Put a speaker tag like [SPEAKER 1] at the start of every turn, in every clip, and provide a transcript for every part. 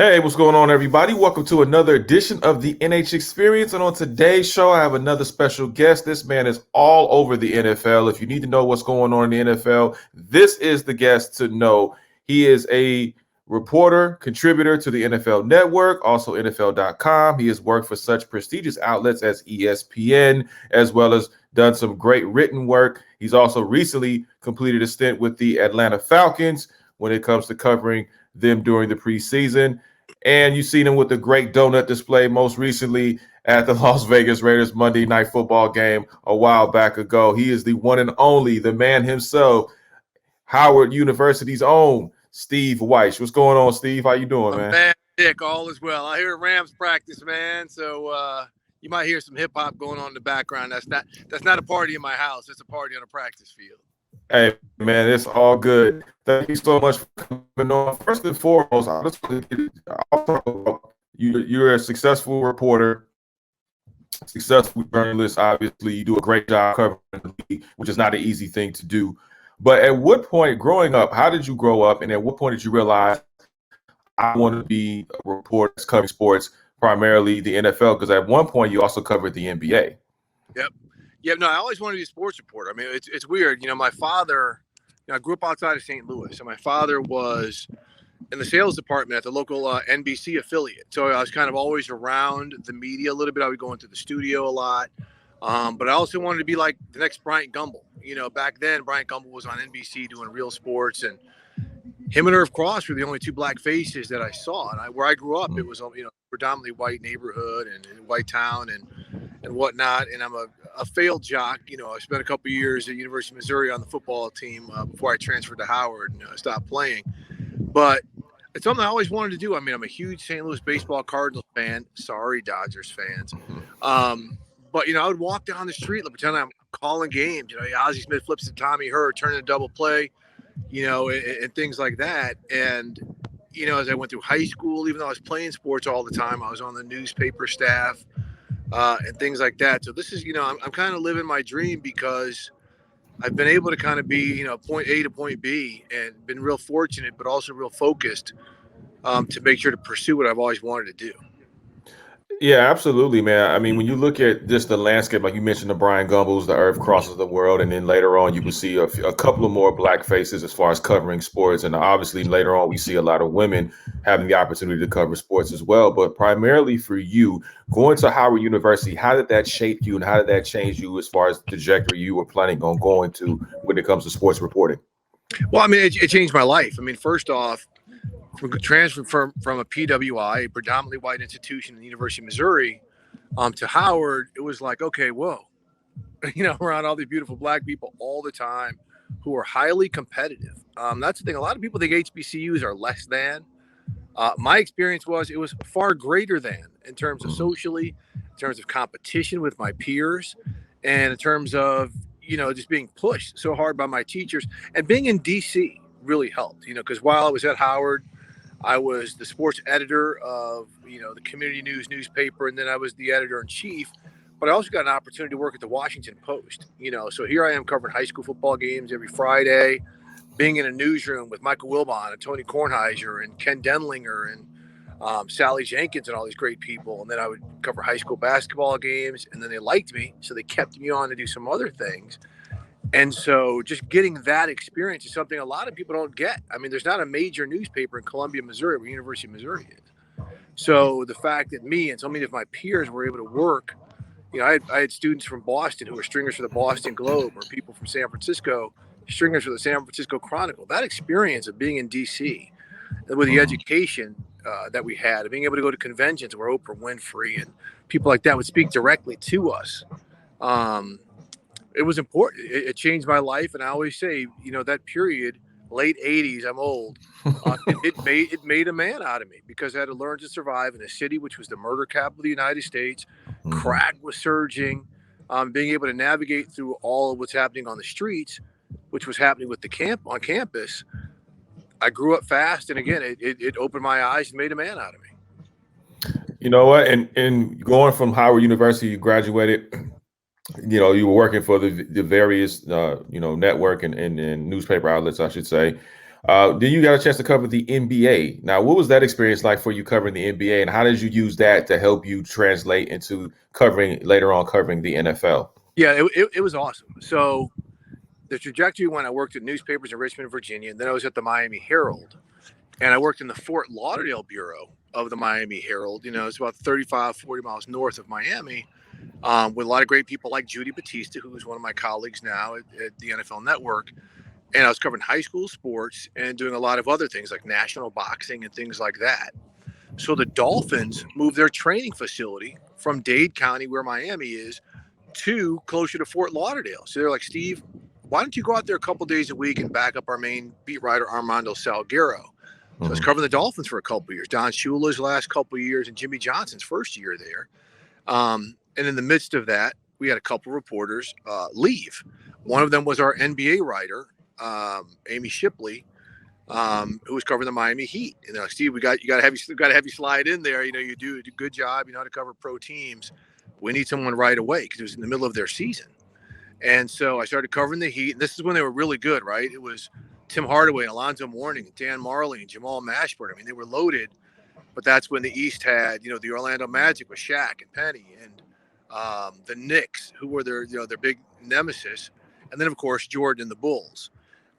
[SPEAKER 1] Hey, what's going on, everybody? Welcome to another edition of the NH Experience. And on today's show, I have another special guest. This man is all over the NFL. If you need to know what's going on in the NFL, this is the guest to know. He is a reporter, contributor to the NFL Network, also NFL.com. He has worked for such prestigious outlets as ESPN, as well as done some great written work. He's also recently completed a stint with the Atlanta Falcons when it comes to covering them during the preseason. And you've seen him with the great donut display most recently at the Las Vegas Raiders Monday Night Football game a while back ago. He is the one and only, the man himself, Howard University's own Steve Wyche. What's going on, Steve? How you doing, man?
[SPEAKER 2] Man, Vick, all is well. I hear Rams practice, man. So you might hear some hip hop going on in the background. That's not a party in my house. It's a party on a practice field.
[SPEAKER 1] Hey, man, it's all good. Thank you so much for coming on. First and foremost, I'll talk about you. You're a successful reporter, successful journalist. Obviously, you do a great job covering the league, which is not an easy thing to do. But at what point, growing up, how did you grow up, and at what point did you realize I want to be a reporter that's covering sports, primarily the NFL? Because at one point, you also covered the NBA.
[SPEAKER 2] Yep. Yeah, no, I always wanted to be a sports reporter. I mean, it's weird. My father, I grew up outside of St. Louis, and my father was in the sales department at the local NBC affiliate. So I was kind of always around the media a little bit. I would go into the studio a lot. But I also wanted to be like the next Bryant Gumbel. Back then, Bryant Gumbel was on NBC doing real sports, and him and Irv Cross were the only two black faces that I saw. And where I grew up, it was predominantly white neighborhood and white town and whatnot. And I'm a failed jock. I spent a couple of years at University of Missouri on the football team before I transferred to Howard and stopped playing. But it's something I always wanted to do. I mean, I'm a huge St. Louis baseball Cardinals fan. Sorry, Dodgers fans. But, I would walk down the street and pretend I'm calling games. Ozzie Smith flips to Tommy Hurt, turning a double play, and things like that. And, as I went through high school, even though I was playing sports all the time, I was on the newspaper staff and things like that. So this is, I'm kind of living my dream because I've been able to kind of be, point A to point B and been real fortunate, but also real focused to make sure to pursue what I've always wanted to do.
[SPEAKER 1] Yeah, absolutely, man. I mean, when you look at just the landscape, like you mentioned, the Brian Gumbles, the Irv Crosses of the world, and then later on, you will see a couple of more black faces as far as covering sports. And obviously, later on, we see a lot of women having the opportunity to cover sports as well. But primarily for you, going to Howard University, how did that shape you and how did that change you as far as the trajectory you were planning on going to when it comes to sports reporting?
[SPEAKER 2] Well, I mean, it changed my life. I mean, first off, transferred from a PWI, a predominantly white institution in the University of Missouri, to Howard, it was like, okay, whoa, around all these beautiful black people all the time who are highly competitive. That's the thing. A lot of people think HBCUs are less than. My experience was it was far greater than in terms of socially, in terms of competition with my peers, and in terms of, just being pushed so hard by my teachers. And being in D.C. really helped, because while I was at Howard, I was the sports editor of, the community news newspaper, and then I was the editor-in-chief. But I also got an opportunity to work at the Washington Post, So here I am covering high school football games every Friday, being in a newsroom with Michael Wilbon and Tony Kornheiser and Ken Denlinger and Sally Jenkins and all these great people. And then I would cover high school basketball games, and then they liked me, so they kept me on to do some other things. And so just getting that experience is something a lot of people don't get. I mean, there's not a major newspaper in Columbia, Missouri, where University of Missouri is. So the fact that me and so many of my peers were able to work, I had students from Boston who were stringers for the Boston Globe, or people from San Francisco, stringers for the San Francisco Chronicle. That experience of being in D.C. with the education that we had, of being able to go to conventions where Oprah Winfrey and people like that would speak directly to us. It was important. It changed my life. And I always say, that period, late 80s, I'm old, it made a man out of me, because I had to learn to survive in a city which was the murder capital of the United States. Crack was surging. Being able to navigate through all of what's happening on the streets, which was happening with on campus. I grew up fast. And again, it opened my eyes and made a man out of me.
[SPEAKER 1] You know what? And going from Howard University, you graduated. You were working for the various, network and newspaper outlets, I should say. Then you got a chance to cover the NBA. Now, what was that experience like for you covering the NBA, and how did you use that to help you translate into covering the NFL?
[SPEAKER 2] Yeah, it was awesome. So the trajectory when I worked at newspapers in Richmond, Virginia, and then I was at the Miami Herald, and I worked in the Fort Lauderdale bureau of the Miami Herald. It's about 35, 40 miles north of Miami, with a lot of great people like Judy Batista, who is one of my colleagues now at the NFL Network. And I was covering high school sports and doing a lot of other things like national boxing and things like that. So the Dolphins moved their training facility from Dade County, where Miami is, to closer to Fort Lauderdale. So they're like, Steve, why don't you go out there a couple days a week and back up our main beat writer, Armando Salguero? So I was covering the Dolphins for a couple of years, Don Shula's last couple of years, and Jimmy Johnson's first year there. And in the midst of that, we had a couple of reporters leave. One of them was our NBA writer, Amy Shipley, who was covering the Miami Heat. And they're like, Steve, you got to have you slide in there. You do a good job. You know how to cover pro teams. We need someone right away because it was in the middle of their season. And so I started covering the Heat. And this is when they were really good, right? It was Tim Hardaway, Alonzo Mourning, and Dan Marley, and Jamal Mashburn. I mean, they were loaded. But that's when the East had, the Orlando Magic with Shaq and Penny, and the Knicks, who were their big nemesis. And then, of course, Jordan and the Bulls.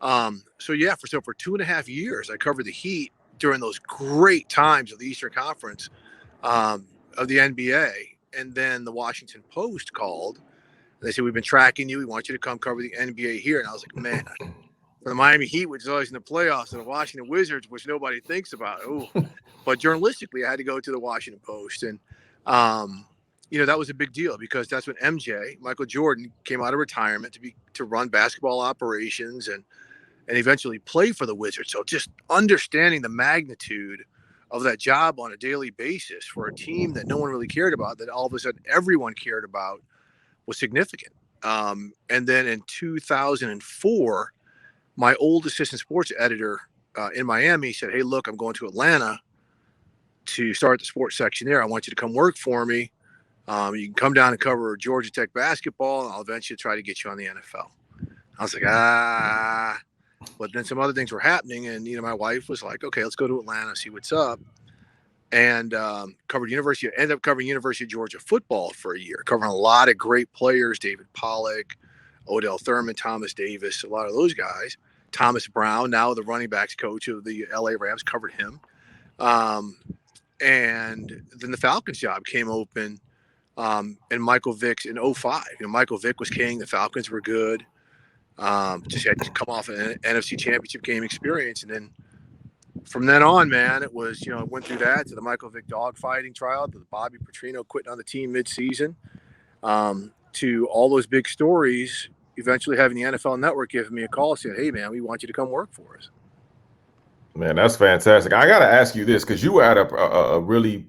[SPEAKER 2] So for 2.5 years, I covered the Heat during those great times of the Eastern Conference of the NBA. And then the Washington Post called. And they said, we've been tracking you. We want you to come cover the NBA here. And I was like, man, for the Miami Heat, which is always in the playoffs, and the Washington Wizards, which nobody thinks about. Ooh. But journalistically, I had to go to the Washington Post. And, that was a big deal because that's when Michael Jordan, came out of retirement to run basketball operations and eventually play for the Wizards. So just understanding the magnitude of that job on a daily basis for a team that no one really cared about, that all of a sudden everyone cared about, was significant. And then in 2004, my old assistant sports editor in Miami said, hey, look, I'm going to Atlanta to start the sports section there. I want you to come work for me. You can come down and cover Georgia Tech basketball, and I'll eventually try to get you on the NFL. I was like, But then some other things were happening, and my wife was like, okay, let's go to Atlanta, see what's up. And ended up covering University of Georgia football for a year, covering a lot of great players, David Pollack, Odell Thurman, Thomas Davis, a lot of those guys. Thomas Brown, now the running backs coach of the LA Rams, covered him. And then the Falcons job came open, and Michael Vick's in 2005. Michael Vick was king. The Falcons were good. Just had to come off an NFC Championship game experience. And then from then on, man, it was, I went through that to the Michael Vick dogfighting trial, to the Bobby Petrino quitting on the team midseason, to all those big stories, eventually having the NFL Network give me a call, saying, hey, man, we want you to come work for us.
[SPEAKER 1] Man, that's fantastic. I got to ask you this, because you were at a really,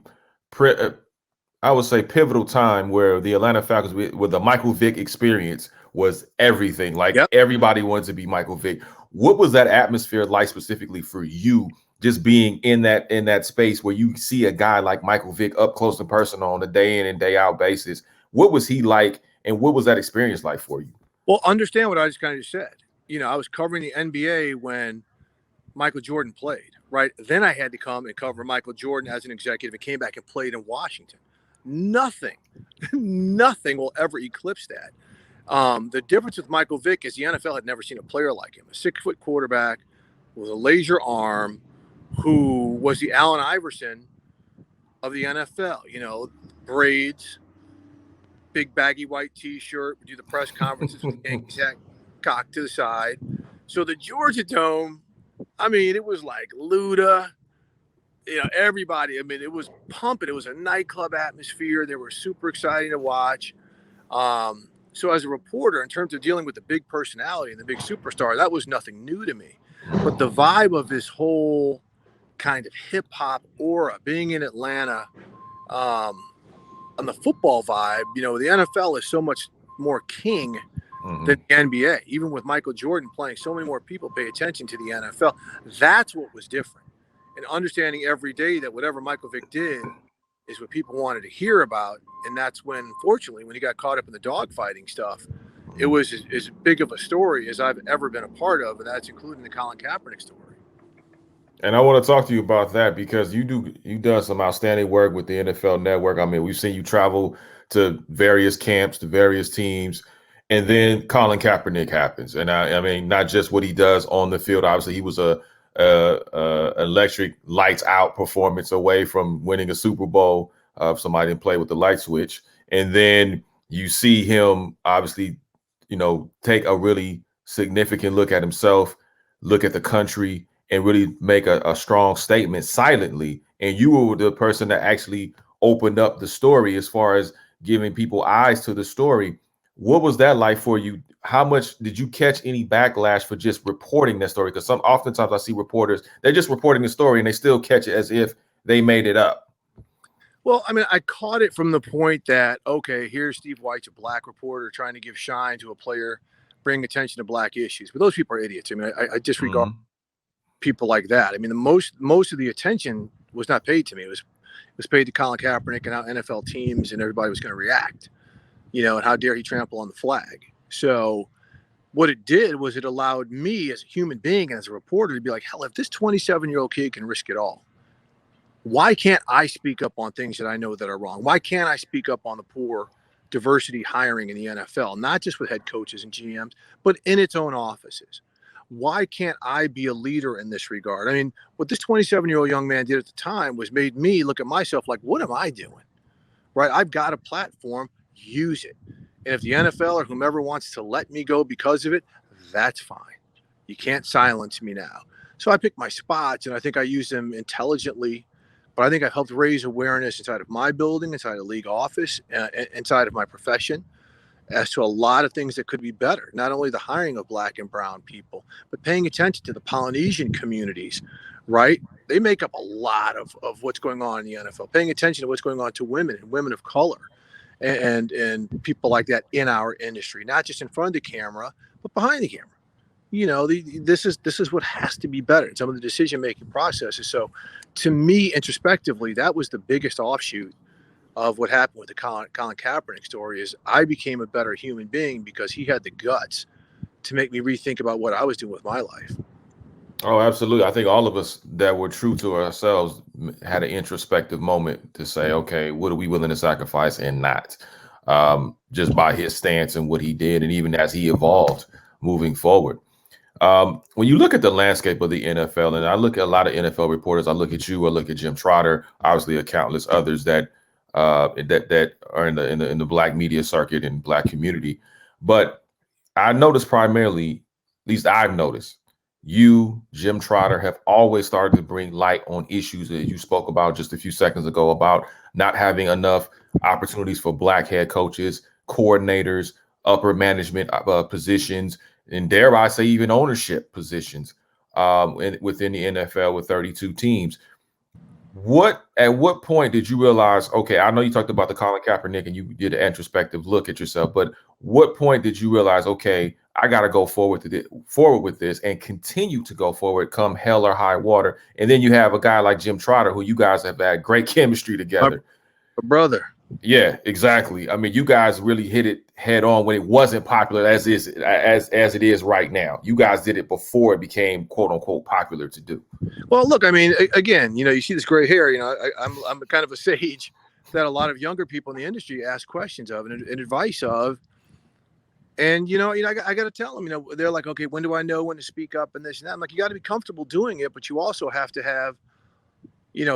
[SPEAKER 1] I would say, pivotal time where the Atlanta Falcons, with the Michael Vick experience, was everything. Like, everybody wanted to be Michael Vick. What was that atmosphere like specifically for you, just being in that space where you see a guy like Michael Vick up close and personal on a day in and day out basis? What was he like, and what was that experience like for you?
[SPEAKER 2] Well, understand what I just kind of said. I was covering the NBA when Michael Jordan played, right? Then I had to come and cover Michael Jordan as an executive and came back and played in Washington. Nothing will ever eclipse that. The difference with Michael Vick is the NFL had never seen a player like him, a 6-foot quarterback with a laser arm, who was the Allen Iverson of the NFL. Braids, big baggy white T-shirt, would do the press conferences with the Yankees hat cocked to the side. So the Georgia Dome, it was like Luda, everybody. It was pumping. It was a nightclub atmosphere. They were super exciting to watch. So as a reporter, in terms of dealing with the big personality and the big superstar, that was nothing new to me. But the vibe of this whole kind of hip hop aura, being in Atlanta, on the football vibe, the NFL is so much more king than the NBA. Even with Michael Jordan playing, so many more people pay attention to the NFL. That's what was different. And understanding every day that whatever Michael Vick did is what people wanted to hear about. And that's when, fortunately, when he got caught up in the dogfighting stuff, it was as big of a story as I've ever been a part of. And that's including the Colin Kaepernick story.
[SPEAKER 1] And I want to talk to you about that because you've done some outstanding work with the NFL Network. I mean, we've seen you travel to various camps, to various teams, and then Colin Kaepernick happens. And I mean, not just what he does on the field. Obviously, he was a electric lights out performance away from winning a Super Bowl. If somebody didn't play with the light switch, and then you see him obviously, take a really significant look at himself, look at the country, and really make a strong statement silently. And you were the person that actually opened up the story as far as giving people eyes to the story. What was that like for you? How much did you catch any backlash for just reporting that story? Because oftentimes I see reporters, they're just reporting the story and they still catch it as if they made it up.
[SPEAKER 2] Well, I mean, I caught it from the point that, okay, here's Steve Wyche, a black reporter, trying to give shine to a player, bring attention to black issues. But those people are idiots. I mean, I disregard people like that. I mean, the most of the attention was not paid to me. It was paid to Colin Kaepernick and how NFL teams and everybody was going to react, and how dare he trample on the flag. So what it did was it allowed me as a human being and as a reporter to be like, hell, if this 27-year-old kid can risk it all, why can't I speak up on things that I know that are wrong? Why can't I speak up on the poor diversity hiring in the NFL, not just with head coaches and GMs, but in its own offices? Why can't I be a leader in this regard? I mean, what this 27-year-old young man did at the time was made me look at myself like, what am I doing? Right? I've got a platform, use it. And if the NFL or whomever wants to let me go because of it, that's fine. You can't silence me now. So I pick my spots, and I think I use them intelligently. But I think I've helped raise awareness inside of my building, inside of league office, inside of my profession, as to a lot of things that could be better. Not only the hiring of black and brown people, but paying attention to the Polynesian communities, right? They make up a lot of what's going on in the NFL. Paying attention to what's going on to women and women of color and people like that in our industry, not just in front of the camera, but behind the camera. This is what has to be better in some of the decision-making processes. So to me, introspectively, that was the biggest offshoot of what happened with the Colin Kaepernick story. Is I became a better human being because he had the guts to make me rethink about what I was doing with my life.
[SPEAKER 1] Oh, absolutely. I think all of us that were true to ourselves had an introspective moment to say, okay, what are we willing to sacrifice and not? Just by his stance and what he did, and even as he evolved moving forward. When you look at the landscape of the NFL, and I look at a lot of NFL reporters, I look at you, I look at Jim Trotter, obviously a countless others that that are in the black media circuit and black community. But I noticed primarily, at least I've noticed, you, Jim Trotter, have always started to bring light on issues that you spoke about just a few seconds ago about not having enough opportunities for black head coaches, coordinators, upper management positions, and dare I say even ownership positions within the NFL with 32 teams. At what point did you realize, okay, I know you talked about the Colin Kaepernick and you did an introspective look at yourself, but what point did you realize, okay, I got to go forward with this and continue to go forward come hell or high water? And then you have a guy like Jim Trotter, who you guys have had great chemistry together.
[SPEAKER 2] My brother.
[SPEAKER 1] Yeah, exactly. I mean, you guys really hit it head on when it wasn't popular as it is right now. You guys did it before it became quote unquote popular to do.
[SPEAKER 2] Well, look, I mean, again, you see this gray hair. I'm kind of a sage that a lot of younger people in the industry ask questions of and advice of. And I got to tell them, they're like, okay, when do I know when to speak up and this and that? I'm like, you got to be comfortable doing it, but you also have to have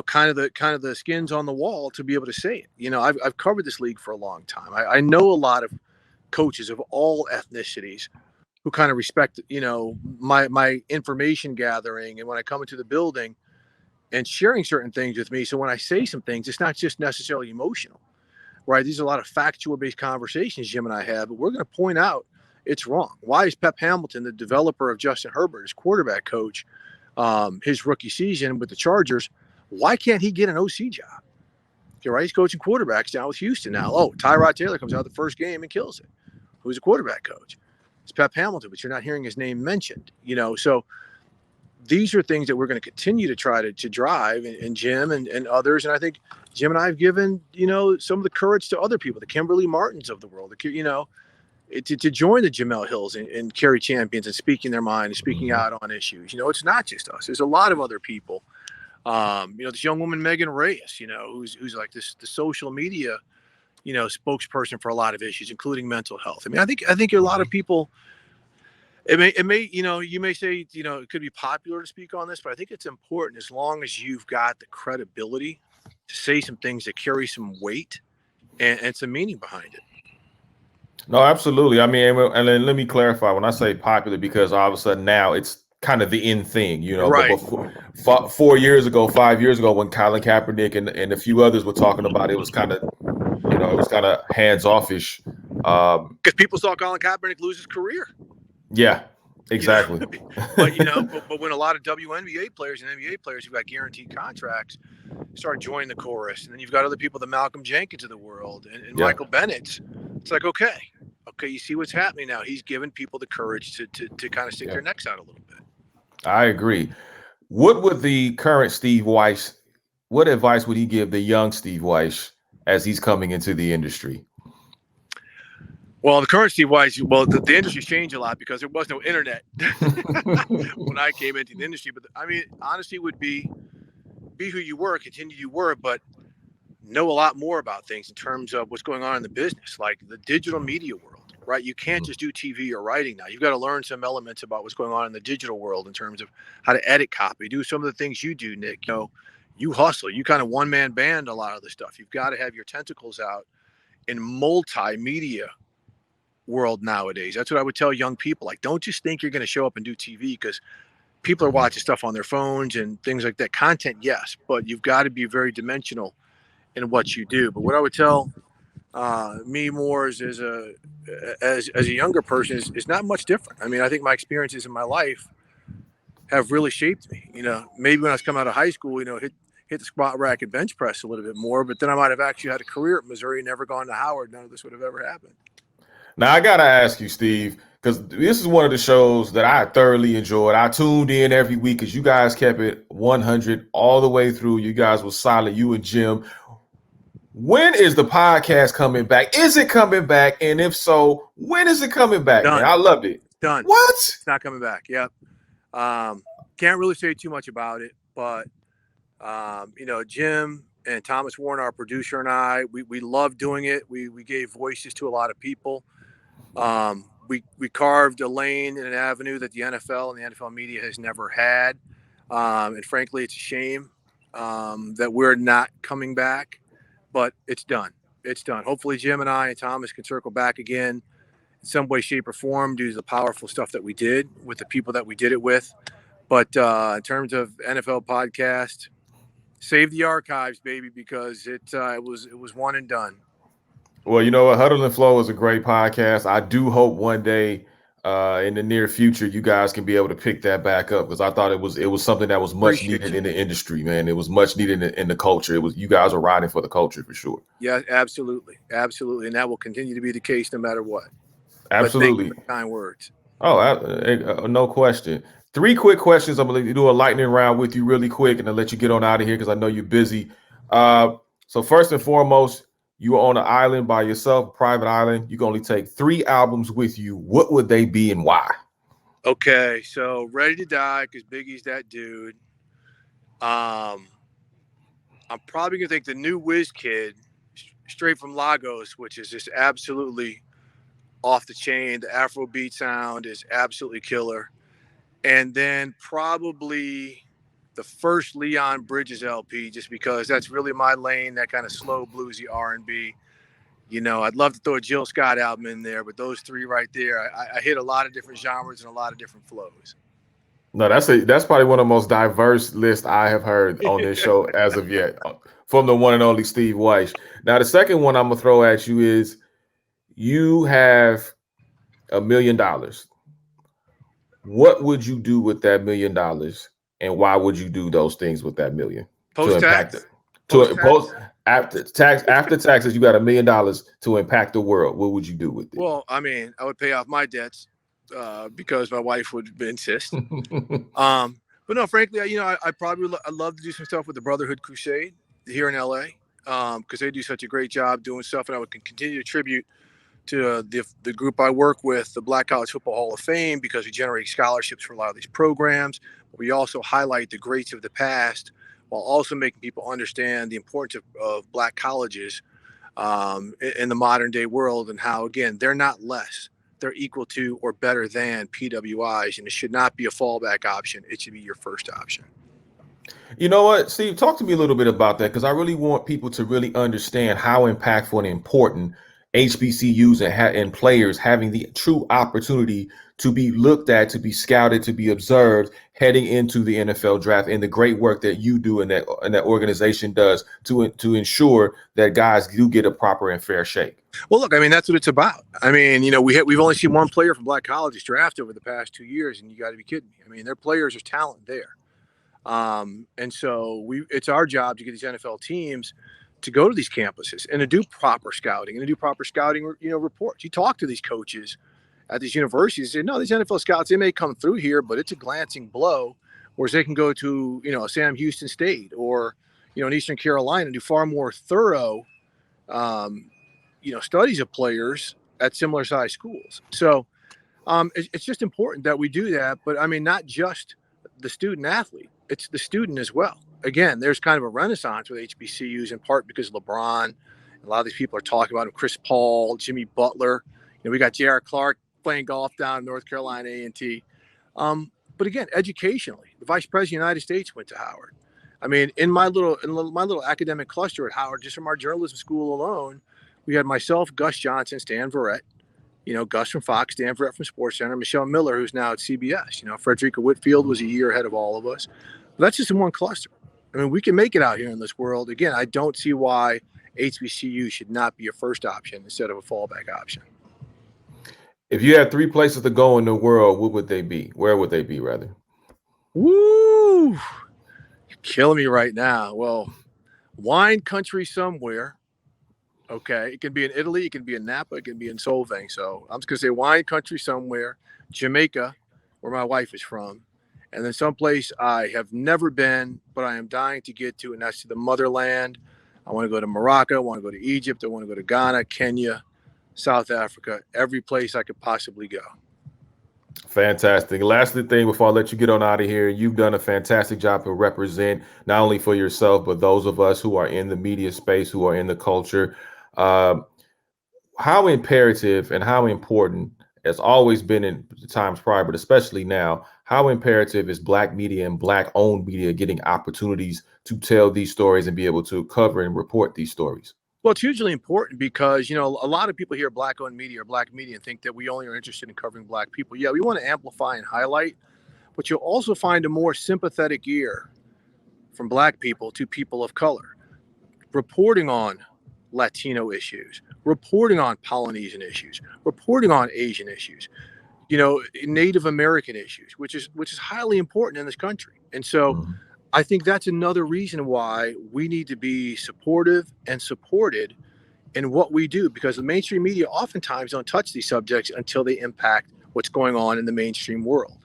[SPEAKER 2] kind of the skins on the wall to be able to say it. I've covered this league for a long time. I know a lot of coaches of all ethnicities who kind of respect, my information gathering and when I come into the building and sharing certain things with me. So when I say some things, it's not just necessarily emotional, right? These are a lot of factual based conversations Jim and I have, but we're going to point out it's wrong. Why is Pep Hamilton, the developer of Justin Herbert, his quarterback coach, his rookie season with the Chargers, why can't he get an OC job? Okay, right? He's coaching quarterbacks down with Houston now. Oh, Tyrod Taylor comes out the first game and kills it. Who's a quarterback coach? It's Pep Hamilton, but you're not hearing his name mentioned. So these are things that we're going to continue to try to drive, and Jim and others. And I think Jim and I have given, some of the courage to other people, the Kimberly Martins of the world. to join the Jamel Hills and carry champions and speaking their mind and speaking out on issues. It's not just us. There's a lot of other people. This young woman, Megan Reyes, who's like the social media, spokesperson for a lot of issues, including mental health. I mean, I think a lot of people, it may, you may say, it could be popular to speak on this, but I think it's important as long as you've got the credibility to say some things that carry some weight and some meaning behind it.
[SPEAKER 1] No, absolutely. I mean, and then let me clarify when I say popular, because all of a sudden now it's kind of the in thing,
[SPEAKER 2] Right.
[SPEAKER 1] But before, 4 years ago, 5 years ago, when Colin Kaepernick and a few others were talking about it, it was kind of, hands offish.
[SPEAKER 2] Because people saw Colin Kaepernick lose his career.
[SPEAKER 1] Yeah, exactly.
[SPEAKER 2] But when a lot of WNBA players and NBA players who've got guaranteed contracts start joining the chorus, and then you've got other people, the Malcolm Jenkins of the world and Michael Bennett, it's like, okay, you see what's happening now. He's given people the courage to kind of stick their necks out a little bit.
[SPEAKER 1] I agree. What would the current Steve Wyche, what advice would he give the young Steve Wyche as he's coming into the industry?
[SPEAKER 2] Well, the current Steve Wyche, the industry's changed a lot because there was no internet when I came into the industry. But I mean, honestly, would be who you were, continue you were, but know a lot more about things in terms of what's going on in the business, like the digital media world. Right, you can't just do TV or writing now. You've got to learn some elements about what's going on in the digital world in terms of how to edit copy, do some of the things you do, Nick. You hustle. You kind of one-man band a lot of the stuff. You've got to have your tentacles out in multimedia world nowadays. That's what I would tell young people. Like, don't just think you're going to show up and do TV, because people are watching stuff on their phones and things like that. Content, yes, but you've got to be very dimensional in what you do. But what I would tell me more as a younger person is not much different. I mean, I think my experiences in my life have really shaped me. Maybe when I was coming out of high school, hit the squat rack and bench press a little bit more, but then I might have actually had a career at Missouri, never gone to Howard. None of this would have ever happened.
[SPEAKER 1] Now, I got to ask you, Steve, because this is one of the shows that I thoroughly enjoyed. I tuned in every week because you guys kept it 100 all the way through. You guys were solid, you and Jim. When is the podcast coming back? Is it coming back? And if so, when is it coming back?
[SPEAKER 2] Done.
[SPEAKER 1] Man, I loved it.
[SPEAKER 2] Done.
[SPEAKER 1] What?
[SPEAKER 2] It's not coming back. Yep. Can't really say too much about it, but Jim and Thomas Warren, our producer, and I, we love doing it. We gave voices to a lot of people. We carved a lane in an avenue that the NFL and the NFL media has never had. And frankly, it's a shame that we're not coming back. But it's done. It's done. Hopefully Jim and I and Thomas can circle back again in some way, shape, or form due to the powerful stuff that we did with the people that we did it with. But in terms of NFL podcast, save the archives, baby, because it was one and done.
[SPEAKER 1] Well, you know what? Huddle and Flow is a great podcast. I do hope one day in the near future you guys can be able to pick that back up, because I thought it was something that was much needed in the industry, man. It was much needed in the culture. You guys are riding for the culture for sure.
[SPEAKER 2] Yeah, absolutely, and that will continue to be the case no matter what.
[SPEAKER 1] Absolutely.
[SPEAKER 2] But thank you for kind words.
[SPEAKER 1] Oh, no question. 3 quick questions. I'm gonna do a lightning round with you really quick, and then let you get on out of here because I know you're busy. So first and foremost, you are on an island by yourself, a private island. You can only take 3 albums with you. What would they be and why?
[SPEAKER 2] Okay, so Ready to Die, because Biggie's that dude. I'm probably going to take the new Whiz Kid, straight from Lagos, which is just absolutely off the chain. The Afrobeat sound is absolutely killer. And then probably the first Leon Bridges LP, just because that's really my lane, that kind of slow bluesy R&B. I'd love to throw a Jill Scott album in there, but those 3 right there, I hit a lot of different genres and a lot of different flows.
[SPEAKER 1] No, that's probably one of the most diverse lists I have heard on this show as of yet, from the one and only Steve Wyche. Now, the second one I'm gonna throw at you is, you have $1 million. What would you do with that $1 million? And why would you do those things with that $1 million?
[SPEAKER 2] Post-tax?
[SPEAKER 1] After taxes, you got $1 million to impact the world. What would you do with it?
[SPEAKER 2] Well, I mean, I would pay off my debts because my wife would insist. But no, frankly, I'd love to do some stuff with the Brotherhood Crusade here in LA, because they do such a great job doing stuff, and I would continue to tribute to the group I work with, the Black College Football Hall of Fame, because we generate scholarships for a lot of these programs. We also highlight the greats of the past while also making people understand the importance of Black colleges in the modern day world, and how, again, they're not less. They're equal to or better than PWIs, and it should not be a fallback option. It should be your first option.
[SPEAKER 1] You know what, Steve, talk to me a little bit about that, because I really want people to really understand how impactful and important HBCUs and players having the true opportunity to be looked at, to be scouted, to be observed heading into the NFL draft, and the great work that you do and that organization does to ensure that guys do get a proper and fair shake.
[SPEAKER 2] Well, look, I mean, that's what it's about. I mean, we've only seen one player from Black colleges drafted over the past 2 years, and you got to be kidding me. I mean, their players, there's talent there. And so it's our job to get these NFL teams to go to these campuses and to do proper scouting reports. You talk to these coaches at these universities, say, no, these NFL scouts, they may come through here, but it's a glancing blow. Whereas they can go to, Sam Houston State or, in Eastern Carolina and do far more thorough, studies of players at similar size schools. So it's just important that we do that. But I mean, not just the student athlete, it's the student as well. Again, there's kind of a renaissance with HBCUs, in part because LeBron, a lot of these people are talking about him, Chris Paul, Jimmy Butler. We got J.R. Clark playing golf down in North Carolina A&T. But again, educationally, the Vice President of the United States went to Howard. I mean, in my little academic cluster at Howard, just from our journalism school alone, we had myself, Gus Johnson, Stan Verrett, Gus from Fox, Stan Verrett from SportsCenter, Michelle Miller, who's now at CBS. Frederica Whitfield was a year ahead of all of us. But that's just in one cluster. I mean, we can make it out here in this world. Again, I don't see why HBCU should not be a first option instead of a fallback option.
[SPEAKER 1] If you had 3 places to go in the world, what would they be? Where would they be, rather?
[SPEAKER 2] Woo! You're killing me right now. Well, wine country somewhere. Okay. It can be in Italy. It can be in Napa. It can be in Solvang. So I'm just going to say wine country somewhere. Jamaica, where my wife is from. And then someplace I have never been, but I am dying to get to, and that's to the motherland. I want to go to Morocco. I want to go to Egypt. I want to go to Ghana, Kenya, South Africa, every place I could possibly go.
[SPEAKER 1] Fantastic. Last thing before I let you get on out of here, you've done a fantastic job to represent not only for yourself, but those of us who are in the media space, who are in the culture. How imperative and how important, it's always been in times prior, but especially now, how imperative is Black media and Black-owned media getting opportunities to tell these stories and be able to cover and report these stories?
[SPEAKER 2] Well, it's hugely important because, a lot of people hear Black-owned media or Black media and think that we only are interested in covering Black people. Yeah, we want to amplify and highlight, but you'll also find a more sympathetic ear from Black people to people of color, reporting on Latino issues, reporting on Polynesian issues, reporting on Asian issues, Native American issues, which is highly important in this country. And so I think that's another reason why we need to be supportive and supported in what we do, because the mainstream media oftentimes don't touch these subjects until they impact what's going on in the mainstream world.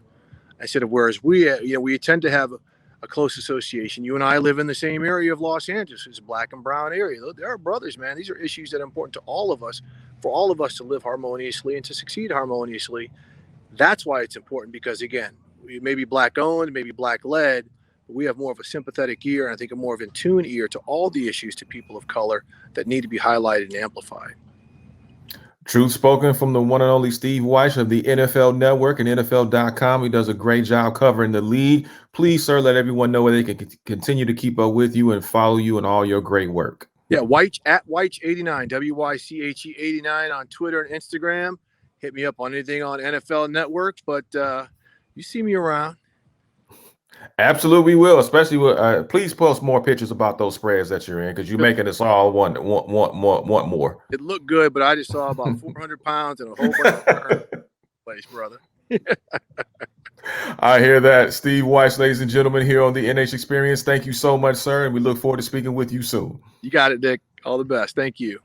[SPEAKER 2] Instead of, whereas we tend to have a close association. You and I live in the same area of Los Angeles. It's a Black and brown area. They're brothers, man. These are issues that are important to all of us, for all of us to live harmoniously and to succeed harmoniously. That's why it's important, because, again, we may be Black-owned, maybe Black-led, but we have more of a sympathetic ear, and I think a more of in tune ear to all the issues to people of color that need to be highlighted and amplified.
[SPEAKER 1] Truth spoken from the one and only Steve Wyche of the NFL Network and NFL.com. He does a great job covering the league. Please, sir, let everyone know where they can continue to keep up with you and follow you in all your great work.
[SPEAKER 2] Yeah, Wyche at Wyche89, WYCHE 89 on Twitter and Instagram. Hit me up on anything on NFL Network, but you see me around.
[SPEAKER 1] Absolutely will, especially with please post more pictures about those spreads that you're in, because you're making us all want more.
[SPEAKER 2] It looked good, but I just saw about 400 pounds and a whole bunch of place, brother.
[SPEAKER 1] I hear that. Steve Wyche, ladies and gentlemen, here on the NH Experience. Thank you so much, sir, and we look forward to speaking with you soon.
[SPEAKER 2] You got it, Dick. All the best. Thank you.